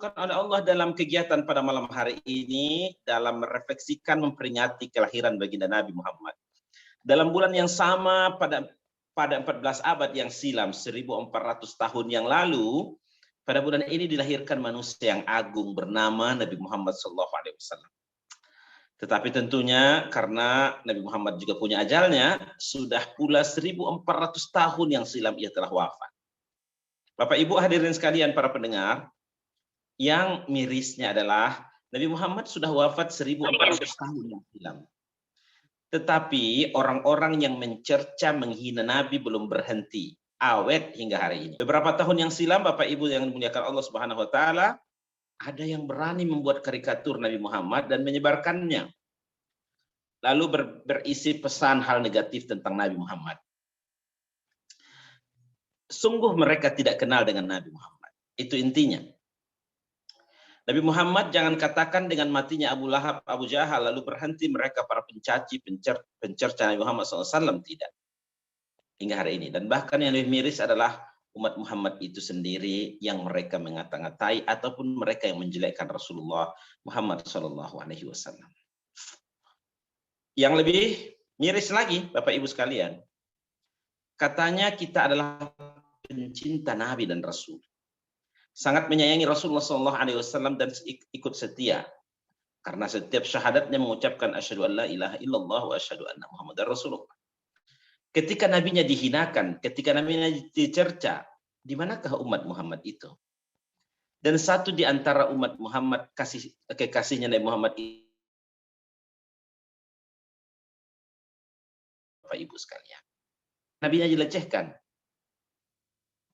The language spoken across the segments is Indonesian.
dilakukan oleh Allah dalam kegiatan pada malam hari ini dalam merefleksikan memperingati kelahiran baginda Nabi Muhammad. Dalam bulan yang sama pada 14 abad yang silam, 1400 tahun yang lalu, pada bulan ini dilahirkan manusia yang agung bernama Nabi Muhammad SAW. Tetapi tentunya karena Nabi Muhammad juga punya ajalnya, sudah pula 1400 tahun yang silam ia telah wafat. Bapak Ibu hadirin sekalian para pendengar, yang mirisnya adalah Nabi Muhammad sudah wafat 1400 tahun yang silam. Tetapi orang-orang yang mencerca menghina Nabi belum berhenti, awet hingga hari ini. Beberapa tahun yang silam Bapak Ibu yang dimuliakan Allah Subhanahu wa taala, ada yang berani membuat karikatur Nabi Muhammad dan menyebarkannya. Lalu berisi pesan hal negatif tentang Nabi Muhammad. Sungguh mereka tidak kenal dengan Nabi Muhammad. Itu intinya. Nabi Muhammad jangan katakan dengan matinya Abu Lahab, Abu Jahal, lalu berhenti mereka para pencaci, pencerca Nabi Muhammad SAW. Tidak. Hingga hari ini. Dan bahkan yang lebih miris adalah umat Muhammad itu sendiri yang mereka mengata-ngatai ataupun mereka yang menjelekkan Rasulullah Muhammad SAW. Yang lebih miris lagi, Bapak Ibu sekalian, katanya kita adalah pencinta Nabi dan Rasul, sangat menyayangi Rasulullah SAW dan ikut setia, karena setiap syahadatnya mengucapkan asyhadu an la ilaha illallah wa asyhadu anna Muhammadar Rasulullah. Ketika nabinya dihinakan, ketika nabinya dicerca, di manakah umat Muhammad itu? Dan satu di antara umat Muhammad kekasihnya Nabi Muhammad itu, Bapak Ibu sekalian, nabinya dilecehkan.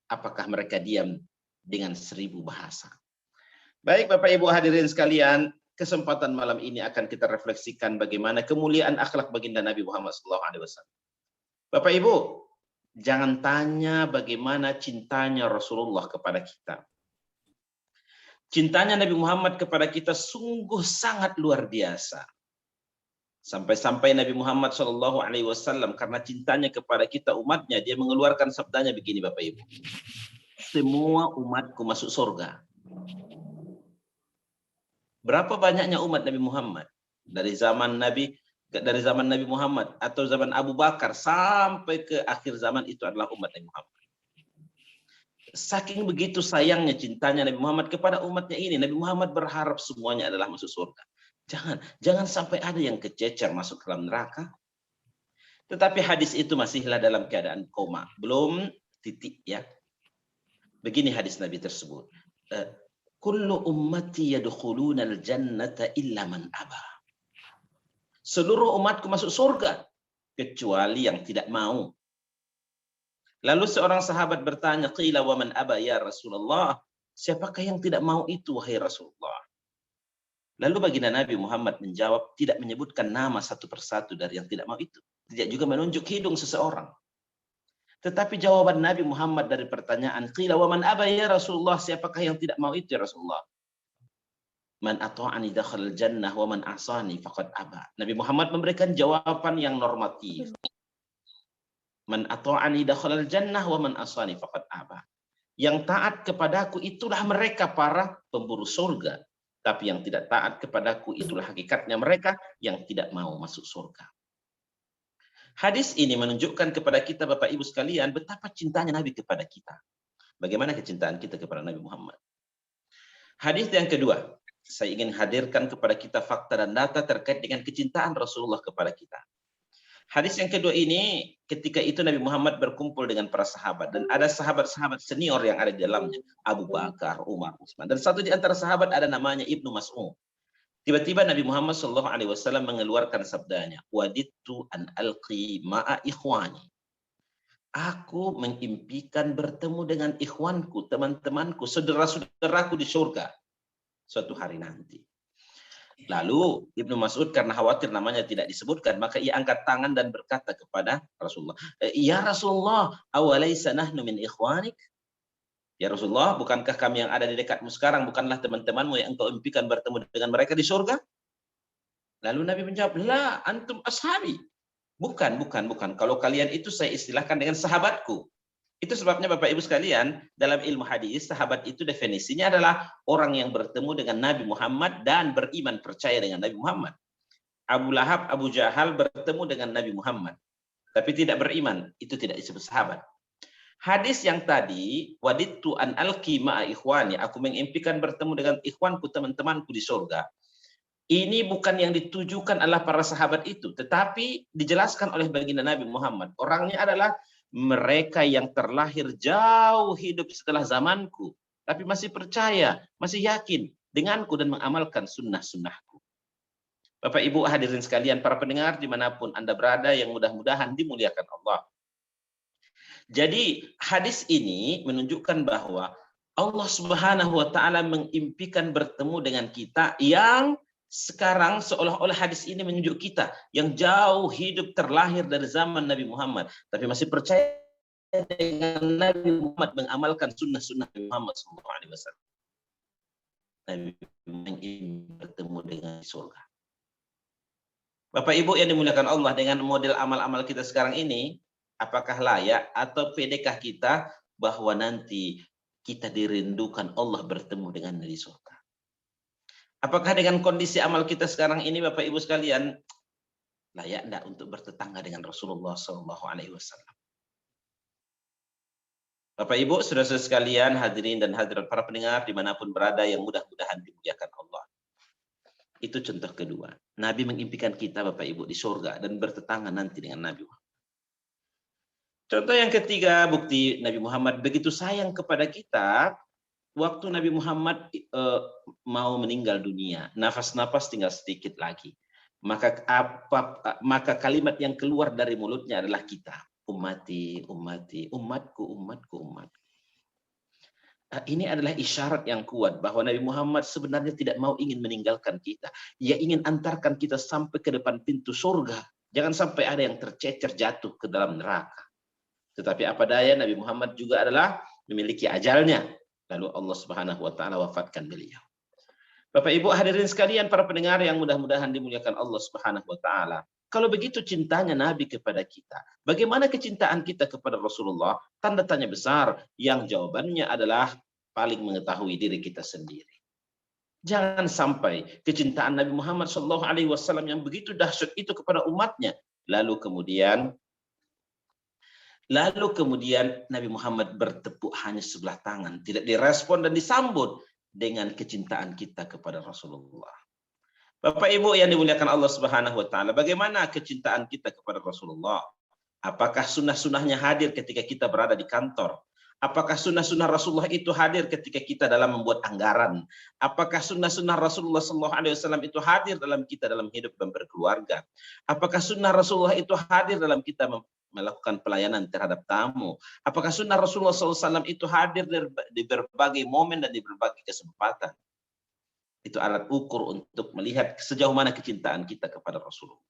Apakah mereka diam dengan 1000 bahasa? Baik Bapak Ibu hadirin sekalian, kesempatan malam ini akan kita refleksikan bagaimana kemuliaan akhlak baginda Nabi Muhammad SAW. Bapak Ibu, jangan tanya bagaimana cintanya Rasulullah kepada kita. Cintanya Nabi Muhammad kepada kita sungguh sangat luar biasa. Sampai-sampai Nabi Muhammad SAW karena cintanya kepada kita umatnya, dia mengeluarkan sabdanya begini Bapak Ibu. Semua umatku masuk surga. Berapa banyaknya umat Nabi Muhammad? Dari zaman Nabi Muhammad atau zaman Abu Bakar sampai ke akhir zaman itu adalah umat Nabi Muhammad. Saking begitu sayangnya cintanya Nabi Muhammad kepada umatnya ini, Nabi Muhammad berharap semuanya adalah masuk surga. Jangan sampai ada yang kececer masuk ke dalam neraka. Tetapi hadis itu masihlah dalam keadaan koma, belum titik ya. Begini hadis Nabi tersebut. Kullu ummati yadkhuluna al-jannata illa man aba. Seluruh umatku masuk surga kecuali yang tidak mau. Lalu seorang sahabat bertanya, qila wa man aba ya Rasulullah? Siapakah yang tidak mau itu wahai Rasulullah? Lalu baginda Nabi Muhammad menjawab, tidak menyebutkan nama satu persatu dari yang tidak mau itu. Tidak juga menunjuk hidung seseorang. Tetapi jawaban Nabi Muhammad dari pertanyaan, qila wa man aba ya Rasulullah, siapakah yang tidak mau itu ya Rasulullah? Man ata'ani dakhala al-jannah wa man asani faqad aba. Nabi Muhammad memberikan jawaban yang normatif. Man ata'ani dakhala al-jannah wa man asani faqad aba. Yang taat kepadaku itulah mereka para pemburu surga. Tapi yang tidak taat kepadaku itulah hakikatnya mereka yang tidak mau masuk surga. Hadis ini menunjukkan kepada kita Bapak Ibu sekalian betapa cintanya Nabi kepada kita. Bagaimana kecintaan kita kepada Nabi Muhammad. Hadis yang kedua, saya ingin hadirkan kepada kita fakta dan data terkait dengan kecintaan Rasulullah kepada kita. Hadis yang kedua ini, ketika itu Nabi Muhammad berkumpul dengan para sahabat. Dan ada sahabat-sahabat senior yang ada di dalamnya. Abu Bakar, Umar, Utsman. Dan satu di antara sahabat ada namanya Ibnu Mas'ud. Tiba-tiba Nabi Muhammad SAW mengeluarkan sabdanya. Wadittu an alqi ma'a ikhwani. Aku mengimpikan bertemu dengan ikhwanku, teman-temanku, saudara-saudaraku di surga. Suatu hari nanti. Lalu Ibnu Mas'ud karena khawatir namanya tidak disebutkan, maka ia angkat tangan dan berkata kepada Rasulullah, ya Rasulullah, awalaysa nahnu min ikhwanik? Ya Rasulullah, bukankah kami yang ada di dekatmu sekarang, bukanlah teman-temanmu yang engkau impikan bertemu dengan mereka di surga? Lalu Nabi menjawab, la antum ashabi. Bukan. Kalau kalian itu saya istilahkan dengan sahabatku. Itu sebabnya Bapak Ibu sekalian, dalam ilmu hadis, sahabat itu definisinya adalah orang yang bertemu dengan Nabi Muhammad dan beriman percaya dengan Nabi Muhammad. Abu Lahab, Abu Jahal bertemu dengan Nabi Muhammad, tapi tidak beriman, itu tidak disebut sahabat. Hadis yang tadi, wadittu an alqi ma'a ikhwani, aku mengimpikan bertemu dengan ikhwanku, teman-temanku di surga. Ini bukan yang ditujukan adalah para sahabat itu, tetapi dijelaskan oleh baginda Nabi Muhammad. Orangnya adalah mereka yang terlahir jauh hidup setelah zamanku, tapi masih percaya, masih yakin denganku dan mengamalkan sunnah-sunnahku. Bapak Ibu hadirin sekalian, para pendengar dimanapun Anda berada yang mudah-mudahan dimuliakan Allah. Jadi hadis ini menunjukkan bahwa Allah Subhanahu wa taala mengimpikan bertemu dengan kita yang sekarang seolah-olah hadis ini menunjuk kita yang jauh hidup terlahir dari zaman Nabi Muhammad, tapi masih percaya dengan Nabi Muhammad, mengamalkan sunnah-sunnah Nabi Muhammad SAW. Nabi ingin bertemu dengan surga. Bapak Ibu yang dimuliakan Allah, dengan model amal-amal kita sekarang ini, apakah layak atau pedekah kita bahwa nanti kita dirindukan Allah bertemu dengan di surga? Apakah dengan kondisi amal kita sekarang ini, Bapak Ibu sekalian, layak enggak untuk bertetangga dengan Rasulullah SAW? Bapak Ibu, saudara-saudara sekalian, hadirin dan hadirat para pendengar dimanapun berada yang mudah-mudahan dimuliakan Allah. Itu contoh kedua. Nabi mengimpikan kita Bapak Ibu di surga dan bertetangga nanti dengan Nabi Muhammad. Contoh yang ketiga, bukti Nabi Muhammad begitu sayang kepada kita, waktu Nabi Muhammad mau meninggal dunia, nafas-nafas tinggal sedikit lagi. Maka kalimat yang keluar dari mulutnya adalah kita. Ummati, ummati, umatku, umatku, umatku. Ini adalah isyarat yang kuat bahwa Nabi Muhammad sebenarnya tidak mau ingin meninggalkan kita. Ia ingin antarkan kita sampai ke depan pintu surga. Jangan sampai ada yang tercecer jatuh ke dalam neraka. Tetapi apa daya, Nabi Muhammad juga adalah memiliki ajalnya. Lalu Allah Subhanahu wa taala wafatkan beliau. Bapak Ibu hadirin sekalian, para pendengar yang mudah-mudahan dimuliakan Allah Subhanahu wa taala. Kalau begitu cintanya Nabi kepada kita, bagaimana kecintaan kita kepada Rasulullah? Tanda tanya besar yang jawabannya adalah paling mengetahui diri kita sendiri. Jangan sampai kecintaan Nabi Muhammad SAW yang begitu dahsyat itu kepada umatnya, lalu kemudian Nabi Muhammad bertepuk hanya sebelah tangan, tidak direspon dan disambut dengan kecintaan kita kepada Rasulullah. Bapak Ibu yang dimuliakan Allah Subhanahu wa taala, bagaimana kecintaan kita kepada Rasulullah? Apakah sunnah-sunnahnya hadir ketika kita berada di kantor? Apakah sunnah-sunnah Rasulullah itu hadir ketika kita dalam membuat anggaran? Apakah sunnah-sunnah Rasulullah SAW itu hadir dalam kita dalam hidup dan berkeluarga? Apakah sunnah Rasulullah itu hadir dalam kita melakukan pelayanan terhadap tamu? Apakah sunnah Rasulullah SAW itu hadir di berbagai momen dan di berbagai kesempatan? Itu alat ukur untuk melihat sejauh mana kecintaan kita kepada Rasulullah.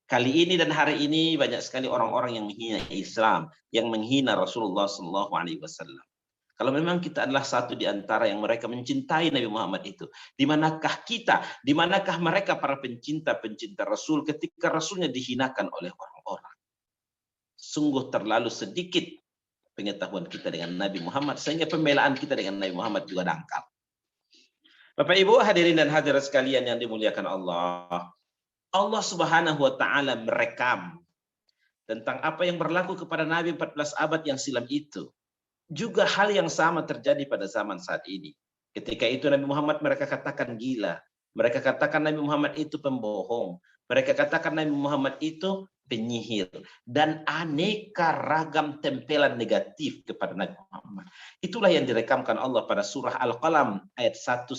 Kali ini dan hari ini banyak sekali orang-orang yang menghina Islam, yang menghina Rasulullah SAW. Kalau memang kita adalah satu di antara yang mereka mencintai Nabi Muhammad itu, di manakah kita, di manakah mereka para pencinta-pencinta Rasul ketika Rasulnya dihinakan oleh orang-orang? Sungguh terlalu sedikit pengetahuan kita dengan Nabi Muhammad, sehingga pembelaan kita dengan Nabi Muhammad juga dangkal. Bapak Ibu hadirin dan hadirat sekalian yang dimuliakan Allah. Allah Subhanahu wa taala merekam tentang apa yang berlaku kepada Nabi 14 abad yang silam itu. Juga hal yang sama terjadi pada zaman saat ini. Ketika itu Nabi Muhammad mereka katakan gila. Mereka katakan Nabi Muhammad itu pembohong. Mereka katakan Nabi Muhammad itu penyihir, dan aneka ragam tempelan negatif kepada Nabi Muhammad. Itulah yang direkamkan Allah pada surah Al-Qalam ayat 1-7.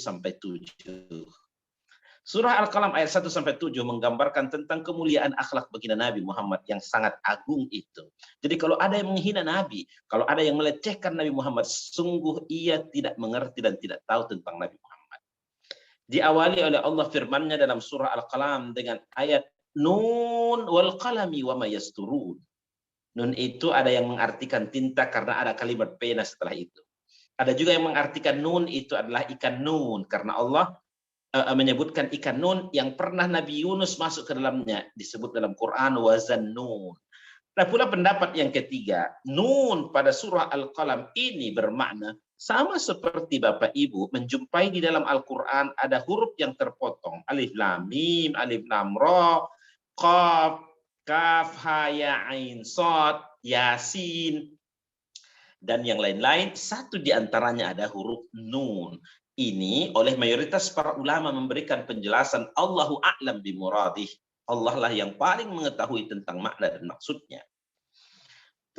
Surah Al-Qalam ayat 1-7 menggambarkan tentang kemuliaan akhlak baginda Nabi Muhammad yang sangat agung itu. Jadi kalau ada yang menghina Nabi, kalau ada yang melecehkan Nabi Muhammad, sungguh ia tidak mengerti dan tidak tahu tentang Nabi Muhammad. Diawali oleh Allah firman-Nya dalam surah Al-Qalam dengan ayat Nun wal qalami wa ma yasturun. Nun itu ada yang mengartikan tinta karena ada kalimat pena setelah itu. Ada juga yang mengartikan nun itu adalah ikan nun karena Allah menyebutkan ikan nun yang pernah Nabi Yunus masuk ke dalamnya, disebut dalam Quran wazan nun. Nah pula pendapat yang ketiga, nun pada surah Al-Qalam ini bermakna sama seperti Bapak Ibu menjumpai di dalam Al-Quran ada huruf yang terpotong. Alif lam mim, alif lam ra, qaf, kaf, ha, ya, ain, sod, yasin, dan yang lain-lain. Satu di antaranya ada huruf nun. Ini oleh mayoritas para ulama memberikan penjelasan Allahu a'lam bimuradih. Allah lah yang paling mengetahui tentang makna dan maksudnya.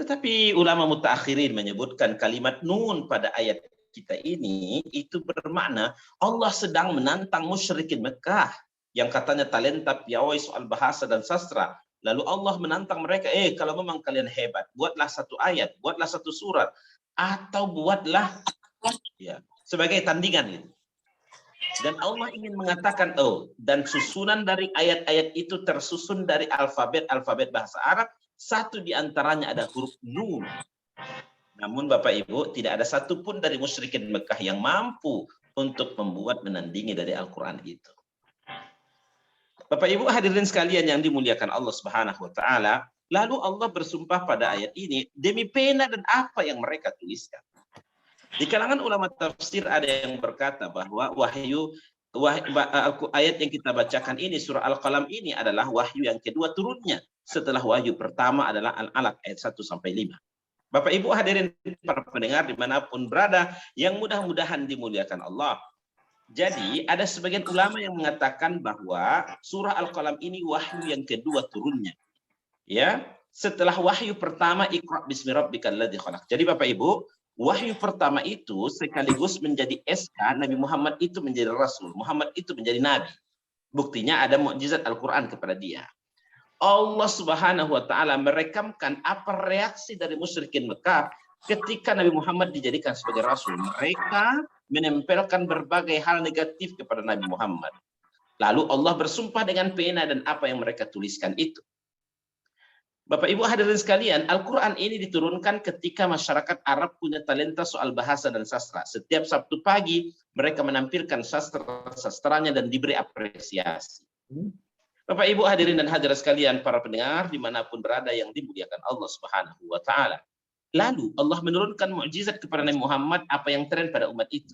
Tetapi ulama mutaakhirin menyebutkan kalimat nun pada ayat kita ini itu bermakna Allah sedang menantang musyrikin Mekah yang katanya talenta piawai soal bahasa dan sastra. Lalu Allah menantang mereka, kalau memang kalian hebat, buatlah satu ayat, buatlah satu surat, atau buatlah ya sebagai tandingan gitu. Dan Allah ingin mengatakan, dan susunan dari ayat-ayat itu tersusun dari alfabet bahasa Arab. Satu di antaranya ada huruf nun. Namun Bapak Ibu, tidak ada satupun dari musyrikin Mekah yang mampu untuk membuat menandingi dari Al-Quran itu. Bapak Ibu hadirin sekalian yang dimuliakan Allah Subhanahu wa taala, lalu Allah bersumpah pada ayat ini demi pena dan apa yang mereka tuliskan. Di kalangan ulama tafsir ada yang berkata bahwa ayat yang kita bacakan ini, surah Al-Qalam ini adalah wahyu yang kedua turunnya setelah wahyu pertama adalah Al-Alaq ayat 1-5. Bapak Ibu hadirin para pendengar dimanapun berada yang mudah-mudahan dimuliakan Allah. Jadi ada sebagian ulama yang mengatakan bahwa surah Al-Qalam ini wahyu yang kedua turunnya. Ya, setelah wahyu pertama Iqra bismi rabbikal ladzi khalaq. Jadi Bapak Ibu, wahyu pertama itu sekaligus menjadi SK Nabi Muhammad itu menjadi rasul, Muhammad itu menjadi nabi. Buktinya ada mukjizat Al-Qur'an kepada dia. Allah Subhanahu wa taala merekamkan apa reaksi dari musyrikin Mekah ketika Nabi Muhammad dijadikan sebagai rasul. Mereka menempelkan berbagai hal negatif kepada Nabi Muhammad. Lalu Allah bersumpah dengan pena dan apa yang mereka tuliskan itu. Bapak Ibu hadirin sekalian, Al-Quran ini diturunkan ketika masyarakat Arab punya talenta soal bahasa dan sastra. Setiap Sabtu pagi mereka menampilkan sastra-sastranya dan diberi apresiasi. Bapak Ibu hadirin dan hadirat sekalian, para pendengar dimanapun berada yang dimuliakan Allah Subhanahu wa taala. Lalu Allah menurunkan mukjizat kepada Nabi Muhammad apa yang tren pada umat itu.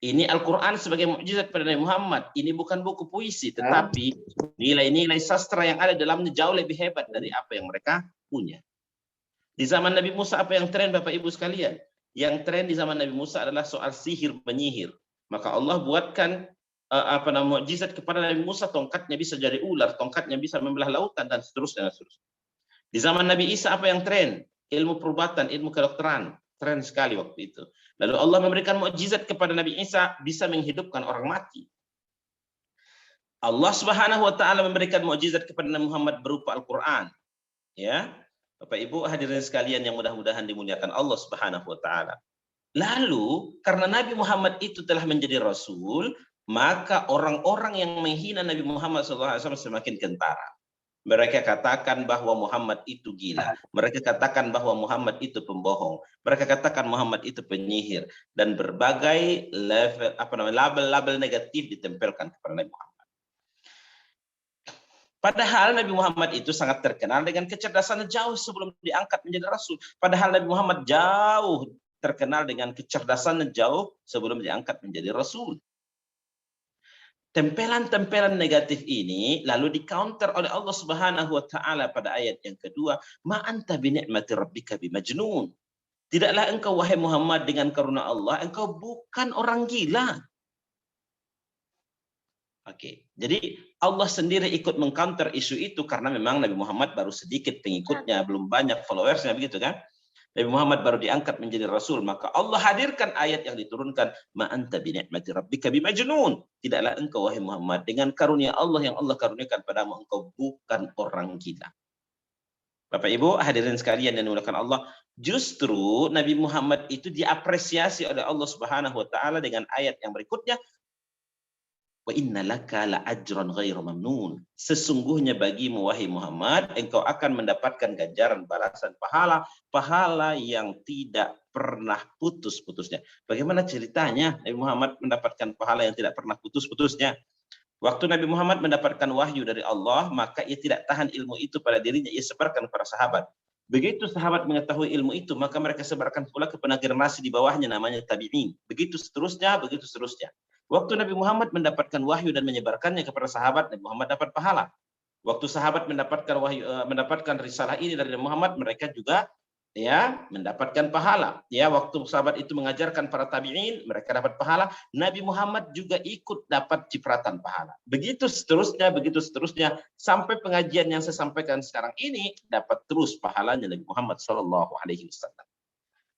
Ini Al-Quran sebagai mukjizat pada Nabi Muhammad. Ini bukan buku puisi, tetapi nilai-nilai sastra yang ada dalamnya jauh lebih hebat dari apa yang mereka punya. Di zaman Nabi Musa apa yang tren Bapak Ibu sekalian? Yang tren di zaman Nabi Musa adalah soal sihir penyihir. Maka Allah buatkan mukjizat kepada Nabi Musa, tongkatnya bisa jadi ular, tongkatnya bisa membelah lautan dan seterusnya. Di zaman Nabi Isa apa yang tren? Ilmu perubatan, ilmu kedokteran, tren sekali waktu itu. Lalu Allah memberikan mukjizat kepada Nabi Isa bisa menghidupkan orang mati. Allah Subhanahu wa taala memberikan mukjizat kepada Nabi Muhammad berupa Al-Qur'an. Ya. Bapak Ibu hadirin sekalian yang mudah-mudahan dimuliakan Allah Subhanahu wa taala. Lalu karena Nabi Muhammad itu telah menjadi rasul, maka orang-orang yang menghina Nabi Muhammad SAW semakin kentara. Mereka katakan bahwa Muhammad itu gila. Mereka katakan bahwa Muhammad itu pembohong. Mereka katakan Muhammad itu penyihir. Dan berbagai label-label negatif ditempelkan kepada Nabi Muhammad. Padahal Nabi Muhammad itu sangat terkenal dengan kecerdasannya jauh sebelum diangkat menjadi rasul. Padahal Nabi Muhammad jauh terkenal dengan kecerdasannya jauh sebelum diangkat menjadi rasul. Tempelan-tempelan negatif ini lalu di-counter oleh Allah Subhanahu wa taala pada ayat yang kedua, "Ma anta bi ni'mati rabbika bimajnun." Tidaklah engkau wahai Muhammad dengan karunia Allah, engkau bukan orang gila. Oke. Jadi Allah sendiri ikut meng-counter isu itu karena memang Nabi Muhammad baru sedikit pengikutnya, belum banyak followersnya begitu kan? Nabi Muhammad baru diangkat menjadi rasul, maka Allah hadirkan ayat yang diturunkan, "Ma anta bi ni'mati rabbika bimajnun." Tidaklah engkau wahai Muhammad dengan karunia Allah yang Allah karuniakan padamu, engkau bukan orang gila. Bapak Ibu hadirin sekalian yang dimuliakan Allah, justru Nabi Muhammad itu diapresiasi oleh Allah Subhanahu wa taala dengan ayat yang berikutnya, "Wa inna laka la ajran ghairu mamnun." Sesungguhnya bagimu wahai Muhammad, engkau akan mendapatkan ganjaran balasan pahala yang tidak pernah putus-putusnya. Bagaimana ceritanya Nabi Muhammad mendapatkan pahala yang tidak pernah putus-putusnya? Waktu Nabi Muhammad mendapatkan wahyu dari Allah, maka ia tidak tahan ilmu itu pada dirinya, ia sebarkan kepada sahabat. Begitu sahabat mengetahui ilmu itu, maka mereka sebarkan pula kepada generasi di bawahnya, namanya tabi'in. Begitu seterusnya, begitu seterusnya. Waktu Nabi Muhammad mendapatkan wahyu dan menyebarkannya kepada sahabat, Nabi Muhammad dapat pahala. Waktu sahabat mendapatkan wahyu, mendapatkan risalah ini dari Nabi Muhammad, mereka juga ya mendapatkan pahala. Ya, waktu sahabat itu mengajarkan para tabi'in, mereka dapat pahala. Nabi Muhammad juga ikut dapat cipratan pahala. Begitu seterusnya sampai pengajian yang saya sampaikan sekarang ini dapat terus pahalanya Nabi Muhammad Shallallahu Alaihi Wasallam.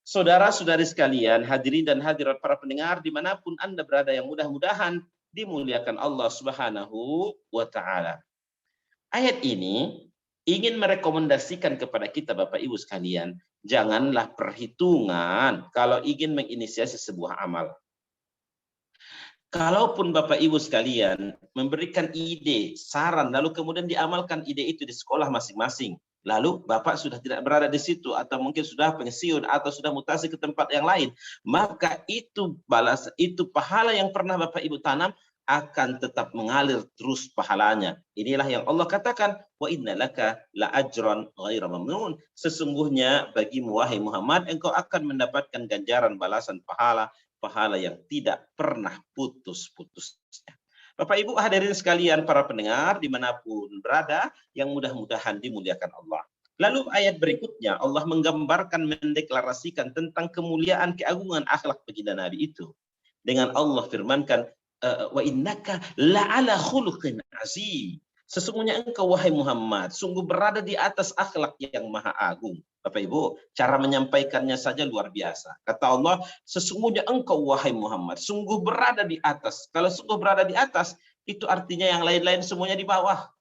Saudara-saudari sekalian, hadirin dan hadirat para pendengar dimanapun Anda berada, yang mudah-mudahan dimuliakan Allah Subhanahu wa Ta'ala. Ayat ini ingin merekomendasikan kepada kita Bapak Ibu sekalian, janganlah perhitungan kalau ingin menginisiasi sebuah amal. Kalaupun Bapak Ibu sekalian memberikan ide, saran, lalu kemudian diamalkan ide itu di sekolah masing-masing, lalu Bapak sudah tidak berada di situ, atau mungkin sudah pensiun, atau sudah mutasi ke tempat yang lain, maka itu pahala yang pernah Bapak Ibu tanam akan tetap mengalir terus pahalanya. Inilah yang Allah katakan, wa inna laka la ajran ghaira mamnun. Sesungguhnya bagimu wahai Muhammad, engkau akan mendapatkan ganjaran balasan pahala yang tidak pernah putus-putusnya. Bapak Ibu hadirin sekalian para pendengar dimanapun berada, yang mudah-mudahan dimuliakan Allah. Lalu ayat berikutnya Allah menggambarkan, mendeklarasikan tentang kemuliaan, keagungan akhlak baginda Nabi itu. Dengan Allah firmankan, wa innaka la'ala khuluqin azim. Sesungguhnya engkau wahai Muhammad sungguh berada di atas akhlak yang maha agung. Bapak Ibu, cara menyampaikannya saja luar biasa. Kata Allah, sesungguhnya engkau wahai Muhammad sungguh berada di atas. Kalau sungguh berada di atas, itu artinya yang lain-lain semuanya di bawah.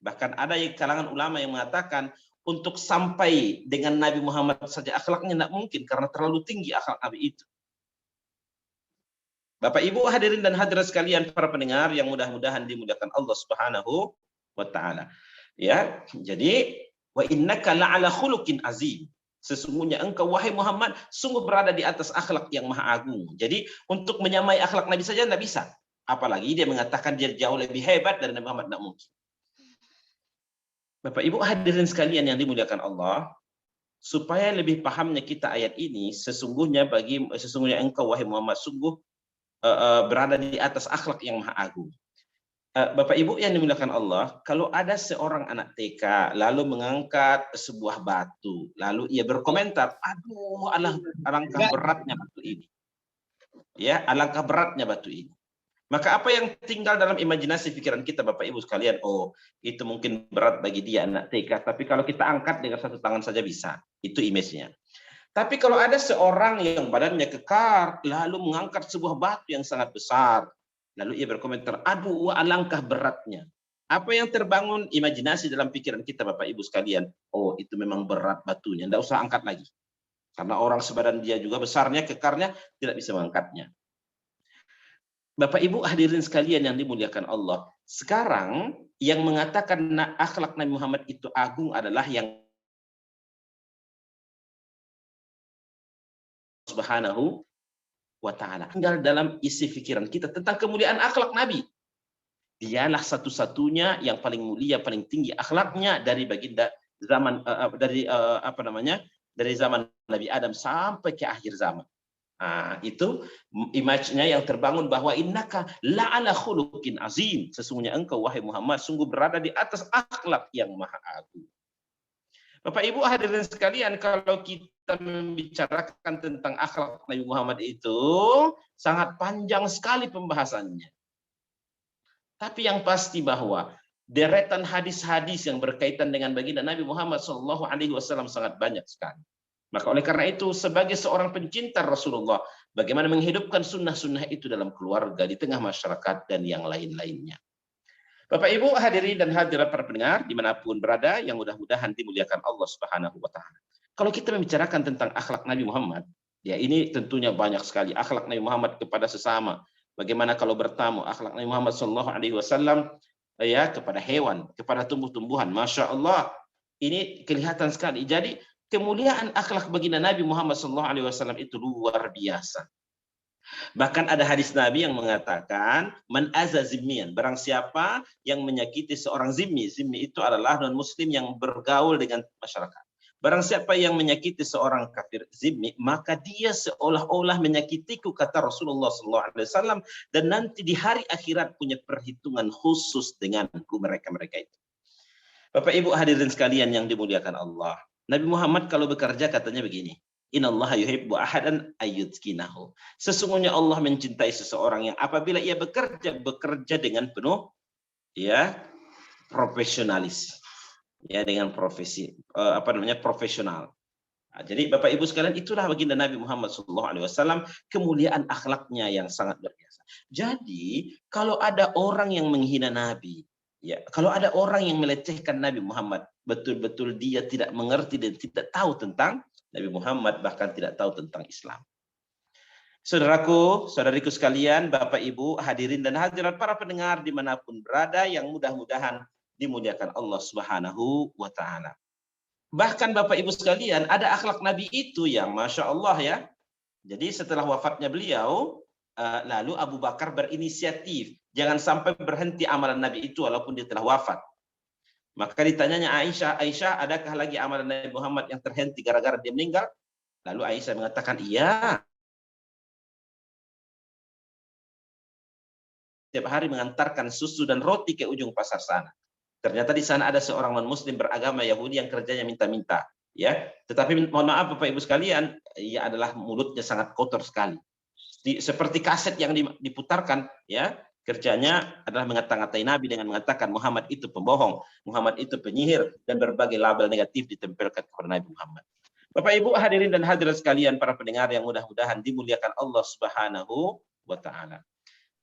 Bahkan ada yang kalangan ulama yang mengatakan, untuk sampai dengan Nabi Muhammad saja akhlaknya tidak mungkin, karena terlalu tinggi akhlak Nabi itu. Bapak Ibu hadirin dan hadirat sekalian para pendengar yang mudah-mudahan dimuliakan Allah Subhanahu wa Ta'ala. Ya, jadi wa innaka la'ala khuluqin azim. Sesungguhnya engkau wahai Muhammad sungguh berada di atas akhlak yang maha agung. Jadi untuk menyamai akhlak Nabi saja tidak bisa. Apalagi dia mengatakan dia jauh lebih hebat dari Nabi Muhammad, tidak mungkin. Bapak Ibu hadirin sekalian yang dimuliakan Allah, supaya lebih pahamnya kita ayat ini, sesungguhnya engkau wahai Muhammad sungguh berada di atas akhlak yang maha agung. Bapak Ibu yang dimuliakan Allah, kalau ada seorang anak TK lalu mengangkat sebuah batu, lalu ia berkomentar, aduh alangkah beratnya batu ini. Ya, alangkah beratnya batu ini. Maka apa yang tinggal dalam imajinasi pikiran kita Bapak Ibu sekalian, oh itu mungkin berat bagi dia anak TK, tapi kalau kita angkat dengan satu tangan saja bisa. Itu image-nya. Tapi kalau ada seorang yang badannya kekar, lalu mengangkat sebuah batu yang sangat besar, lalu ia berkomentar, aduh alangkah beratnya. Apa yang terbangun imajinasi dalam pikiran kita Bapak Ibu sekalian? Oh itu memang berat batunya, tidak usah angkat lagi. Karena orang sebadan dia juga besarnya, kekarnya, tidak bisa mengangkatnya. Bapak Ibu hadirin sekalian yang dimuliakan Allah, sekarang yang mengatakan akhlak Nabi Muhammad itu agung adalah yang Subhanahu wa Ta'ala. Tinggal dalam isi pikiran kita tentang kemuliaan akhlak Nabi. Dialah satu-satunya yang paling mulia, paling tinggi akhlaknya dari baginda zaman dari zaman Nabi Adam sampai ke akhir zaman. Nah, itu image-nya yang terbangun bahwa innaka la'ala khuluqin azim. Sesungguhnya engkau wahai Muhammad sungguh berada di atas akhlak yang maha agung. Bapak Ibu hadirin sekalian, kalau kita membicarakan tentang akhlak Nabi Muhammad itu sangat panjang sekali pembahasannya. Tapi yang pasti bahwa deretan hadis-hadis yang berkaitan dengan baginda Nabi Muhammad SAW sangat banyak sekali. Maka oleh karena itu, sebagai seorang pencinta Rasulullah, bagaimana menghidupkan sunnah-sunnah itu dalam keluarga, di tengah masyarakat, dan yang lain-lainnya. Bapak Ibu hadirin dan hadirat para pendengar dimanapun berada, yang mudah-mudahan dimuliakan Allah Subhanahu wa Ta'ala. Kalau kita membicarakan tentang akhlak Nabi Muhammad, ya ini tentunya banyak sekali akhlak Nabi Muhammad kepada sesama. Bagaimana kalau bertamu, akhlak Nabi Muhammad SAW ya kepada hewan, kepada tumbuh-tumbuhan, masya Allah, ini kelihatan sekali. Jadi kemuliaan akhlak baginda Nabi Muhammad SAW itu luar biasa. Bahkan ada hadis Nabi yang mengatakan, man azza zimmiyan, barang siapa yang menyakiti seorang zimmi. Zimmi itu adalah non-muslim yang bergaul dengan masyarakat. Barang siapa yang menyakiti seorang kafir zimmi, maka dia seolah-olah menyakitiku, kata Rasulullah SAW, dan nanti di hari akhirat punya perhitungan khusus denganku mereka-mereka itu. Bapak Ibu hadirin sekalian yang dimuliakan Allah. Nabi Muhammad kalau bekerja katanya begini, innallaha yuhibbu ahadan ayyudkinahu. Sesungguhnya Allah mencintai seseorang yang apabila ia bekerja dengan penuh ya profesionalis. Ya, dengan profesi profesional. Nah, jadi Bapak Ibu sekalian, itulah baginda Nabi Muhammad SAW, kemuliaan akhlaknya yang sangat luar biasa. Jadi kalau ada orang yang menghina Nabi, ya, kalau ada orang yang melecehkan Nabi Muhammad, betul-betul dia tidak mengerti dan tidak tahu tentang Nabi Muhammad, bahkan tidak tahu tentang Islam. Saudaraku, saudariku sekalian, Bapak Ibu, hadirin dan hadirat, para pendengar dimanapun berada, yang mudah-mudahan dimuliakan Allah Subhanahu wa Ta'ala. Bahkan Bapak Ibu sekalian, ada akhlak Nabi itu yang Masya Allah ya. Jadi setelah wafatnya beliau, lalu Abu Bakar berinisiatif, jangan sampai berhenti amalan Nabi itu walaupun dia telah wafat. Maka ditanyanya Aisyah, Aisyah, adakah lagi amalan Nabi Muhammad yang terhenti gara-gara dia meninggal? Lalu Aisyah mengatakan, iya. Setiap hari mengantarkan susu dan roti ke ujung pasar sana. Ternyata di sana ada seorang non-muslim beragama Yahudi yang kerjanya minta-minta, ya. Tetapi mohon maaf Bapak Ibu sekalian, ia adalah mulutnya sangat kotor sekali. Seperti kaset yang diputarkan, ya. Kerjanya adalah mengata-ngatai Nabi dengan mengatakan Muhammad itu pembohong, Muhammad itu penyihir, dan berbagai label negatif ditempelkan kepada Nabi Muhammad. Bapak Ibu hadirin dan hadirat sekalian, para pendengar yang mudah-mudahan dimuliakan Allah Subhanahu wa Ta'ala.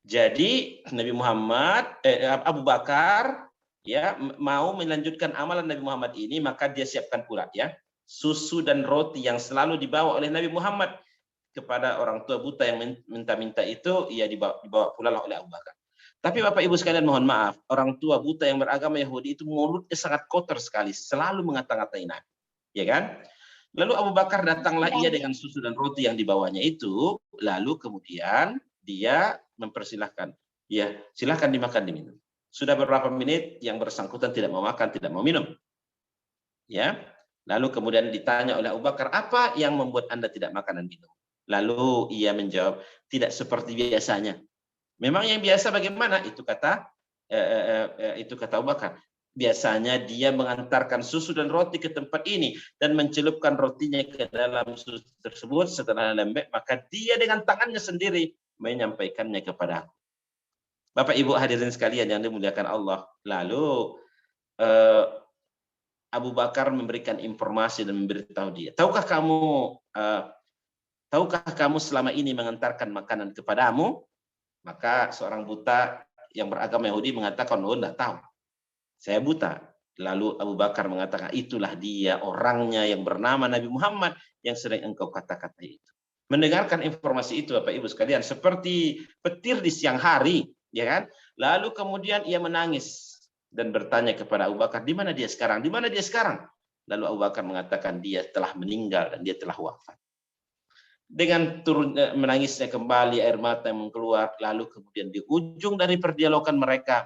Jadi Nabi Muhammad, Abu Bakar ya mau melanjutkan amalan Nabi Muhammad ini, maka dia siapkan pula ya susu dan roti yang selalu dibawa oleh Nabi Muhammad kepada orang tua buta yang minta-minta itu, ia dibawa pula oleh Abu Bakar. Tapi Bapak Ibu sekalian mohon maaf, orang tua buta yang beragama Yahudi itu mulutnya sangat kotor sekali, selalu mengata-ngatai Nabi, ya kan? Lalu Abu Bakar datanglah ia dengan susu dan roti yang dibawanya itu, lalu kemudian dia mempersilahkan, ya silahkan dimakan diminum. Sudah beberapa menit yang bersangkutan tidak mau makan, tidak mau minum. Ya. Lalu kemudian ditanya oleh Abu Bakar, apa yang membuat Anda tidak makan dan minum? Lalu ia menjawab, tidak seperti biasanya. Memang yang biasa bagaimana? Itu kata Abu Bakar. Biasanya dia mengantarkan susu dan roti ke tempat ini dan mencelupkan rotinya ke dalam susu tersebut. Setelah lembek, maka dia dengan tangannya sendiri menyampaikannya kepada aku. Bapak Ibu hadirin sekalian yang dimuliakan Allah. Lalu Abu Bakar memberikan informasi dan memberitahu dia, tahukah kamu selama ini mengantarkan makanan kepadamu? Maka seorang buta yang beragama Yahudi mengatakan, oh enggak tahu, saya buta. Lalu Abu Bakar mengatakan, itulah dia orangnya yang bernama Nabi Muhammad yang sering engkau kata-kata itu. Mendengarkan informasi itu Bapak Ibu sekalian seperti petir di siang hari, ya kan? Lalu kemudian ia menangis dan bertanya kepada Abu Bakar, di mana dia sekarang? Di mana dia sekarang? Lalu Abu Bakar mengatakan dia telah meninggal dan dia telah wafat. Dengan menangisnya kembali, air mata yang keluar, lalu kemudian di ujung dari perdialogan mereka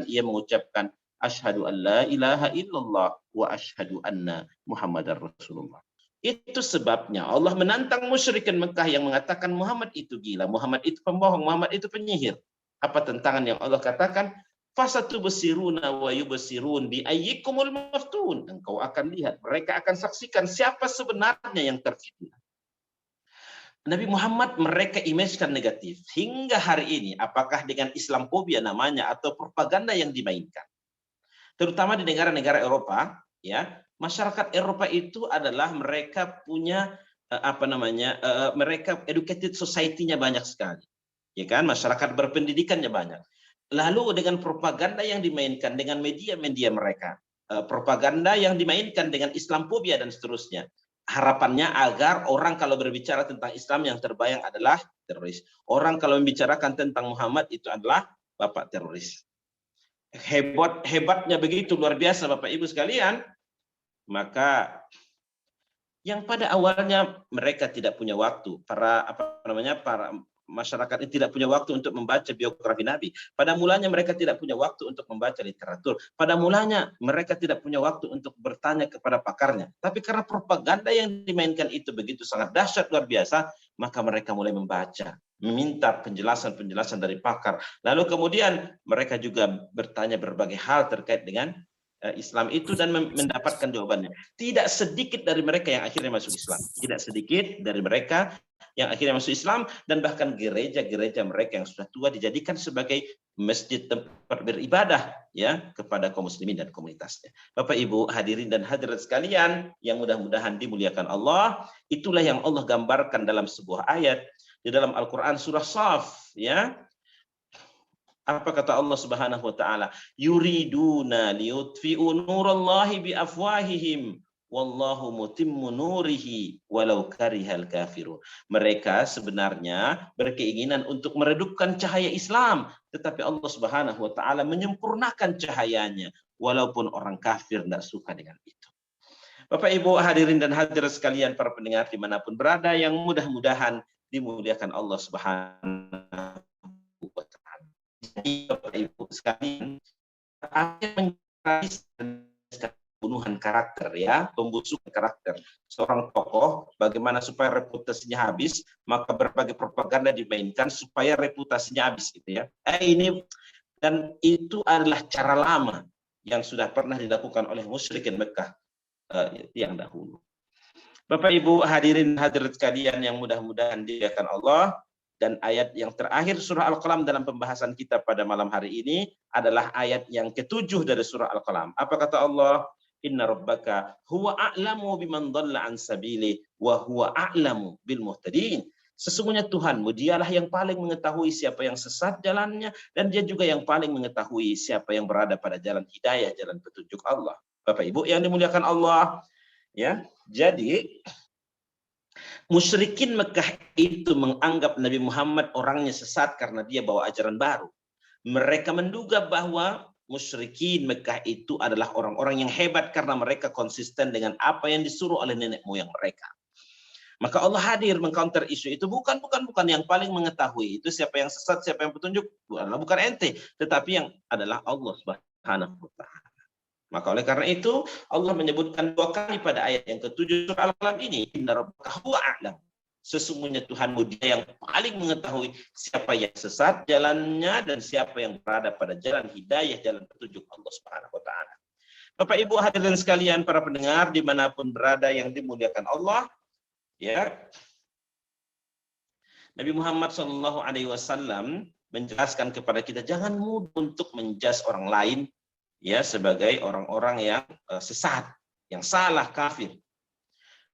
ia mengucapkan asyhadu an la ilaha illallah wa asyhadu anna Muhammadar Rasulullah. Itu sebabnya Allah menantang musyrikin Mekah yang mengatakan Muhammad itu gila, Muhammad itu pembohong, Muhammad itu penyihir. Apa tentangan yang Allah katakan? Fasatubsiruna wa yubsirun bi ayyikumul maftun. Engkau akan lihat, mereka akan saksikan siapa sebenarnya yang terfitnah. Nabi Muhammad mereka image-kan negatif hingga hari ini, apakah dengan Islamophobia namanya atau propaganda yang dimainkan. Terutama di negara-negara Eropa, ya, masyarakat Eropa itu adalah mereka punya mereka educated society-nya banyak sekali. Ya kan, masyarakat berpendidikannya banyak. Lalu dengan propaganda yang dimainkan dengan media-media mereka, propaganda yang dimainkan dengan Islamophobia dan seterusnya. Harapannya agar orang kalau berbicara tentang Islam yang terbayang adalah teroris. Orang kalau membicarakan tentang Muhammad itu adalah bapak teroris. Hebatnya begitu luar biasa Bapak Ibu sekalian. Maka yang pada awalnya mereka tidak punya waktu, para masyarakat ini tidak punya waktu untuk membaca biografi Nabi. Pada mulanya mereka tidak punya waktu untuk membaca literatur. Pada mulanya mereka tidak punya waktu untuk bertanya kepada pakarnya. Tapi karena propaganda yang dimainkan itu begitu sangat dahsyat luar biasa, maka mereka mulai membaca, meminta penjelasan-penjelasan dari pakar. Lalu kemudian mereka juga bertanya berbagai hal terkait dengan Islam itu dan mendapatkan jawabannya. Tidak sedikit dari mereka yang akhirnya masuk Islam. Tidak sedikit dari mereka yang akhirnya masuk Islam, dan bahkan gereja-gereja mereka yang sudah tua dijadikan sebagai masjid tempat beribadah ya kepada kaum muslimin dan komunitasnya. Bapak Ibu hadirin dan hadirat sekalian yang mudah-mudahan dimuliakan Allah, itulah yang Allah gambarkan dalam sebuah ayat di dalam Al-Qur'an surah Shaf ya. Apa kata Allah Subhanahu wa taala? Yuriduna liyutfi'u nurallahi biafwahihim wallahu mutimmu nurihi walau karihal kafirun. Mereka sebenarnya berkeinginan untuk meredupkan cahaya Islam, tetapi Allah Subhanahu wa taala menyempurnakan cahayanya walaupun orang kafir tidak suka dengan itu. Bapak Ibu hadirin dan hadirat sekalian, para pendengar dimanapun berada, yang mudah-mudahan dimuliakan Allah Subhanahu wa taala. Jadi Bapak Ibu sekalian, pembunuhan karakter ya, pembusukan karakter seorang tokoh, bagaimana supaya reputasinya habis, maka berbagai propaganda dimainkan supaya reputasinya habis gitu ya. Ini dan itu adalah cara lama yang sudah pernah dilakukan oleh musyrikin Mekah yang dahulu. Bapak Ibu hadirin hadirat sekalian yang mudah-mudahan dimuliakan Allah. Dan ayat yang terakhir surah Al-Qalam dalam pembahasan kita pada malam hari ini adalah ayat yang ke-7 dari surah Al-Qalam. Apa kata Allah? Inna rabbaka huwa a'lamu biman dhalla an sabili wa huwa a'lamu bil muhtadin. Sesungguhnya Tuhanmu, dialah yang paling mengetahui siapa yang sesat jalannya, dan dia juga yang paling mengetahui siapa yang berada pada jalan hidayah, jalan petunjuk Allah. Bapak Ibu yang dimuliakan Allah, ya. Jadi musyrikin Mekah itu menganggap Nabi Muhammad orangnya sesat karena dia bawa ajaran baru. Mereka menduga bahwa musyrikin Mekah itu adalah orang-orang yang hebat karena mereka konsisten dengan apa yang disuruh oleh nenek moyang mereka. Maka Allah hadir mengcounter isu itu. Bukan yang paling mengetahui itu siapa yang sesat, siapa yang petunjuk, bukan ente, tetapi yang adalah Allah Subhanahu wa taala. Maka oleh karena itu Allah menyebutkan 2 kali pada ayat yang ke-7 surah Al-Qalam ini, Inna rabbaka huwa a'lam. Sesungguhnya Tuhanmu dia yang paling mengetahui siapa yang sesat jalannya dan siapa yang berada pada jalan hidayah, jalan petunjuk Allah Subhanahu wa taala. Bapak Ibu hadirin sekalian, para pendengar dimanapun berada yang dimuliakan Allah, ya. Nabi Muhammad SAW menjelaskan kepada kita jangan mudah untuk menjudge orang lain ya sebagai orang-orang yang sesat, yang salah, kafir.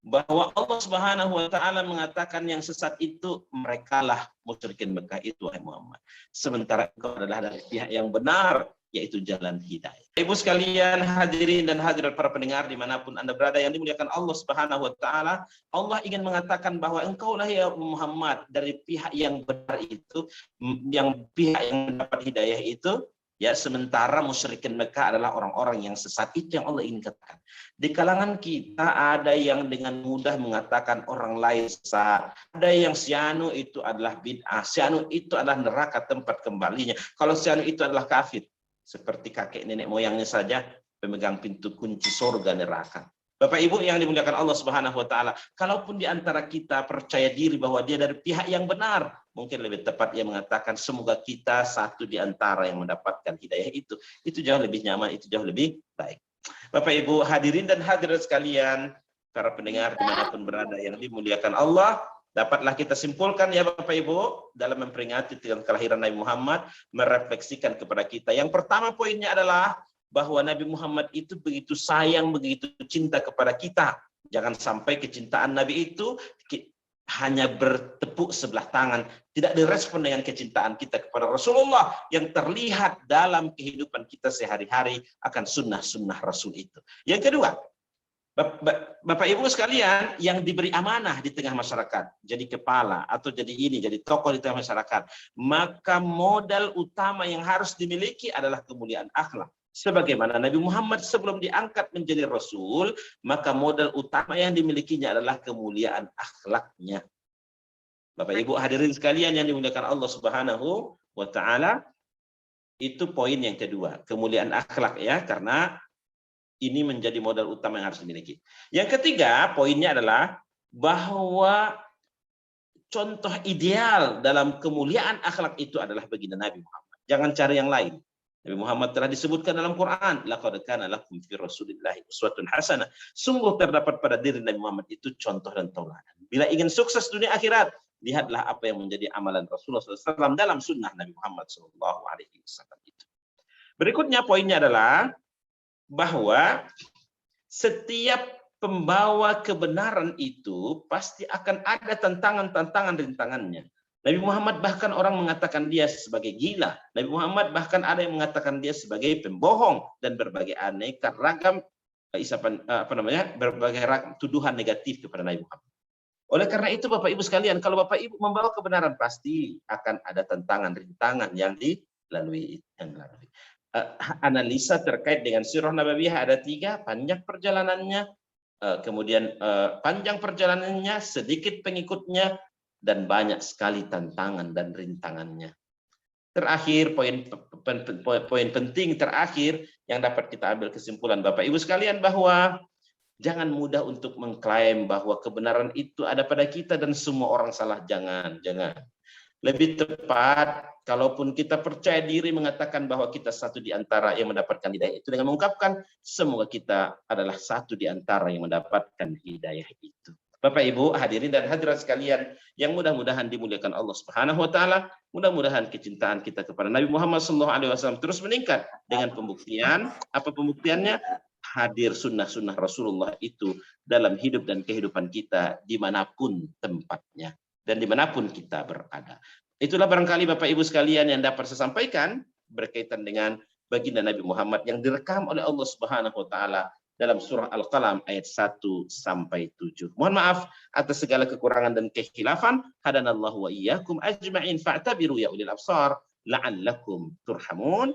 Bahwa Allah Subhanahu wa taala mengatakan yang sesat itu merekalah musyrikin Mekah itu, wahai Muhammad. Sementara engkau adalah dari pihak yang benar, yaitu jalan hidayah. Ibu sekalian, hadirin dan hadirat para pendengar dimanapun Anda berada yang dimuliakan Allah Subhanahu wa taala, Allah ingin mengatakan bahwa engkaulah ya Muhammad dari pihak yang benar itu, yang pihak yang mendapat hidayah itu. Ya, sementara musyrikin Mekah adalah orang-orang yang sesat. Itu yang Allah ingin katakan. Di kalangan kita ada yang dengan mudah mengatakan orang lain sesat. Ada yang sianu itu adalah bid'ah. Sianu itu adalah neraka tempat kembalinya. Kalau sianu itu adalah kafir. Seperti kakek nenek moyangnya saja pemegang pintu kunci surga neraka. Bapak Ibu yang dimuliakan Allah Subhanahu wa taala, kalaupun di antara kita percaya diri bahwa dia dari pihak yang benar, mungkin lebih tepat ia mengatakan semoga kita satu di antara yang mendapatkan hidayah itu. Itu jauh lebih nyaman, itu jauh lebih baik. Bapak Ibu hadirin dan hadirat sekalian, para pendengar dimanapun berada yang dimuliakan Allah, dapatlah kita simpulkan ya Bapak Ibu dalam memperingati kelahiran Nabi Muhammad, merefleksikan kepada kita. Yang pertama poinnya adalah bahwa Nabi Muhammad itu begitu sayang, begitu cinta kepada kita. Jangan sampai kecintaan Nabi itu hanya bertepuk sebelah tangan, tidak direspon dengan kecintaan kita kepada Rasulullah yang terlihat dalam kehidupan kita sehari-hari akan sunnah-sunnah Rasul itu. Yang kedua, Bapak Ibu sekalian yang diberi amanah di tengah masyarakat, jadi kepala atau jadi jadi tokoh di tengah masyarakat, maka modal utama yang harus dimiliki adalah kemuliaan akhlak. Sebagaimana Nabi Muhammad sebelum diangkat menjadi Rasul, maka modal utama yang dimilikinya adalah kemuliaan akhlaknya. Bapak Ibu hadirin sekalian yang dimuliakan Allah Subhanahu wa taala, itu poin yang kedua, kemuliaan akhlak ya, karena ini menjadi modal utama yang harus dimiliki. Yang ketiga, poinnya adalah bahwa contoh ideal dalam kemuliaan akhlak itu adalah baginda Nabi Muhammad. Jangan cari yang lain. Nabi Muhammad telah disebutkan dalam Quran, laqad kana lakum fi Rasulillahi uswatun hasanah. Sungguh terdapat pada diri Nabi Muhammad itu contoh dan tauladan. Bila ingin sukses dunia akhirat, lihatlah apa yang menjadi amalan Rasulullah SAW dalam sunnah Nabi Muhammad SAW itu. Berikutnya poinnya adalah bahwa setiap pembawa kebenaran itu pasti akan ada tantangan-tantangan rintangannya. Nabi Muhammad bahkan orang mengatakan dia sebagai gila. Nabi Muhammad bahkan ada yang mengatakan dia sebagai pembohong dan berbagai aneka ragam berbagai ragam tuduhan negatif kepada Nabi Muhammad. Oleh karena itu Bapak Ibu sekalian, kalau Bapak Ibu membawa kebenaran pasti akan ada tantangan rintangan yang dilalui. Analisa terkait dengan sirah nabawiyah ada 3, panjang perjalanannya, kemudian panjang perjalanannya, sedikit pengikutnya, dan banyak sekali tantangan dan rintangannya. Terakhir, poin penting terakhir yang dapat kita ambil kesimpulan Bapak Ibu sekalian, bahwa jangan mudah untuk mengklaim bahwa kebenaran itu ada pada kita dan semua orang salah. Jangan. Lebih tepat, kalaupun kita percaya diri mengatakan bahwa kita satu di antara yang mendapatkan hidayah itu dengan mengungkapkan, semoga kita adalah satu di antara yang mendapatkan hidayah itu. Bapak Ibu hadirin dan hadirat sekalian yang mudah-mudahan dimuliakan Allah Subhanahu wa taala, mudah-mudahan kecintaan kita kepada Nabi Muhammad SAW terus meningkat dengan pembuktian. Apa pembuktiannya? Hadir sunnah-sunnah Rasulullah itu dalam hidup dan kehidupan kita dimanapun tempatnya dan dimanapun kita berada. Itulah barangkali Bapak Ibu sekalian yang dapat saya sampaikan berkaitan dengan baginda Nabi Muhammad yang direkam oleh Allah Subhanahu wa taala dalam surah Al-Qalam ayat 1 sampai 7. Mohon maaf atas segala kekurangan dan kekhilafan. Hadanallahu wa iyyakum ajma'in fa'tabiru ya ulil absar la'allakum turhamun.